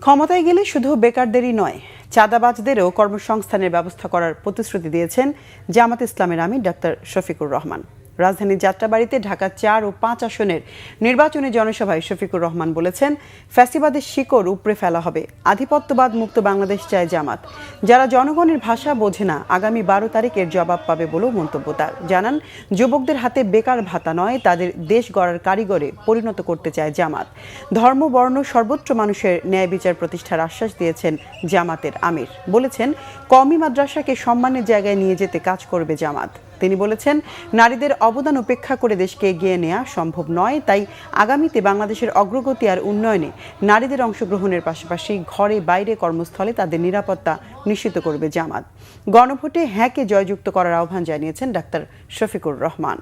ক্ষমতায় গেলে শুধু বেকারদেরই নয়, চাঁদাবাজদেরও কর্মসংস্থানের ব্যবস্থা করার প্রতিশ্রুতি দিয়েছেন জামাত ইসলামের আমির ডাক্তার শফিকুর রহমান। রাজধানীর যাত্রাবাড়িতে ঢাকা ৪ ও ৫ আসনের নির্বাচনী জনসভায় শফিকুর রহমান বলেছেন, ফ্যাসিবাদের শিকড় উপড়ে ফেলা হবে, আধিপত্যবাদ মুক্ত বাংলাদেশ চায় জামাত। যারা জনগণের ভাষা বোঝে না, আগামী ১২ তারিখের জবাব পাবে বলেও মন্তব্য তার। জানান, যুবকদের হাতে বেকার ভাতা নয়, তাদের দেশ গড়ার কারিগরে পরিণত করতে চায় জামাত। ধর্ম বর্ণ সর্বত্র মানুষের ন্যায় বিচার প্রতিষ্ঠার আশ্বাস দিয়েছেন জামাতের আমির। বলেছেন, কওমি মাদ্রাসাকে সম্মানের জায়গায় নিয়ে যেতে কাজ করবে জামাত। তিনি বলেছেন, নারীদের অবদান উপেক্ষা করে দেশকে এগিয়ে নেওয়া সম্ভব নয়, তাই আগামীতে বাংলাদেশের অগ্রগতি আর উন্নয়নে নারীদের অংশগ্রহণের পাশাপাশি ঘরে বাইরে কর্মস্থলে তাদের নিরাপত্তা নিশ্চিত করবে জামাত। গণভোটে হ্যাঁকে জয়যুক্ত করার আহ্বান জানিয়েছেন ডাক্তার শফিকুর রহমান।